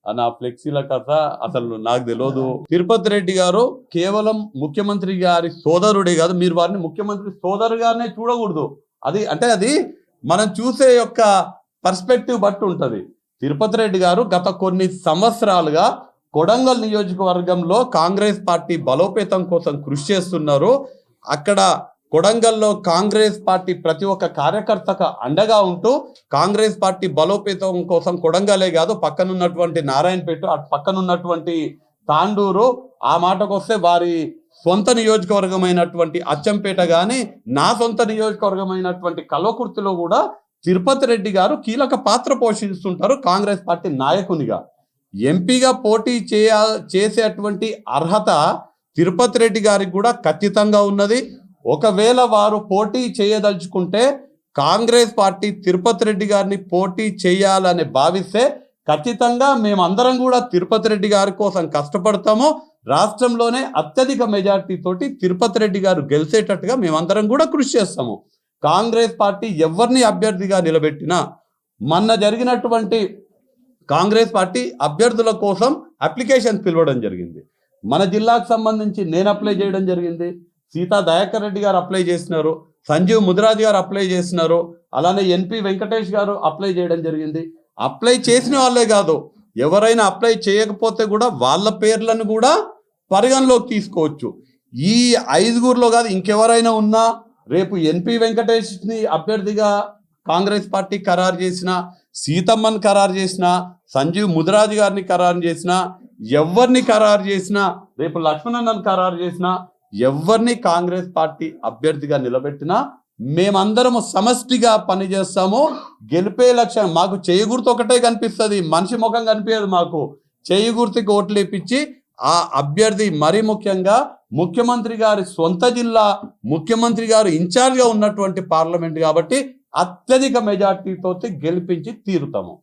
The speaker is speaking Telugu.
నా ఫ్లెక్సీల కథ అసలు నాకు తెలియదు. తిరుపతి రెడ్డి గారు కేవలం ముఖ్యమంత్రి గారి సోదరుడే కాదు, మీరు వారిని ముఖ్యమంత్రి సోదరుగానే చూడకూడదు. అది మనం చూసే యొక్క పర్స్పెక్టివ్ బట్టి ఉంటది. తిరుపతి రెడ్డి గారు గత కొన్ని సంవత్సరాలుగా కొడంగల్ నియోజకవర్గంలో కాంగ్రెస్ పార్టీ బలోపేతం కోసం కృషి చేస్తున్నారు. అక్కడ కొడంగల్లో కాంగ్రెస్ పార్టీ ప్రతి ఒక్క కార్యకర్తకు అండగా ఉంటూ కాంగ్రెస్ పార్టీ బలోపేతం కోసం కొడంగలే కాదు, పక్కనున్నటువంటి నారాయణపేట, అటు పక్కనున్నటువంటి తాండూరు, ఆ మాటకొస్తే వారి సొంత నియోజకవర్గమైనటువంటి అచ్చంపేట కానీ, నా సొంత నియోజకవర్గమైనటువంటి కల్వకుర్తిలో కూడా తిరుపతి రెడ్డి గారు కీలక పాత్ర పోషిస్తుంటారు కాంగ్రెస్ పార్టీ నాయకునిగా. ఎంపీగా పోటీ చేసేటువంటి అర్హత తిరుపతి రెడ్డి గారికి కూడా ఖచ్చితంగా ఉన్నది. ఒకవేళ వారు పోటీ చేయదలుచుకుంటే కాంగ్రెస్ పార్టీ తిరుపతి రెడ్డి గారిని పోటీ చేయాలని భావిస్తే ఖచ్చితంగా మేమందరం కూడా తిరుపతి రెడ్డి గారి కోసం కష్టపడతాము. రాష్ట్రంలోనే అత్యధిక మెజార్టీ తోటి తిరుపతి రెడ్డి గారు గెలిచేటట్టుగా మేమందరం కూడా కృషి చేస్తాము. కాంగ్రెస్ పార్టీ ఎవరిని అభ్యర్థిగా నిలబెట్టినా, మొన్న జరిగినటువంటి కాంగ్రెస్ పార్టీ అభ్యర్థుల కోసం అప్లికేషన్ పిలవడం జరిగింది. మన జిల్లాకు సంబంధించి నేను అప్లై చేయడం జరిగింది, సీతా దయాకర్ రెడ్డి గారు అప్లై చేసినారు, సంజీవ్ ముదిరాజ్ గారు అప్లై చేసినారు, అలానే ఎన్పి వెంకటేష్ గారు అప్లై చేయడం జరిగింది. అప్లై చేసిన వాళ్ళే కాదు, ఎవరైనా అప్లై చేయకపోతే కూడా వాళ్ళ పేర్లను కూడా పరిగణలోకి తీసుకోవచ్చు. ఈ 5గురిలో కాదు, ఇంకెవరైనా ఉన్నా రేపు ఎన్పి వెంకటేష్ని అభ్యర్థిగా కాంగ్రెస్ పార్టీ ఖరారు చేసిన, సీతమ్మని ఖరారు చేసిన, సంజీవ్ ముదిరాజ్ గారిని ఖరారు చేసిన, ఎవరిని ఖరారు చేసినా, రేపు లక్ష్మణన్నను ఖరారు చేసినా, ఎవరిని కాంగ్రెస్ పార్టీ అభ్యర్థిగా నిలబెట్టినా మేమందరము సమష్టిగా పనిచేస్తాము. గెలిపే లక్ష్యం మాకు. చేయి గుర్తు ఒకటే కనిపిస్తుంది, మనిషి ముఖం కనిపించదు. మాకు చేయి గుర్తుకి ఓట్లు వేయించి ఆ అభ్యర్థి, మరీ ముఖ్యంగా ముఖ్యమంత్రి గారి సొంత జిల్లా, ముఖ్యమంత్రి గారు ఇన్ఛార్జ్గా ఉన్నటువంటి పార్లమెంట్ కాబట్టి అత్యధిక మెజార్టీతో గెలిపించి తీరుతాము.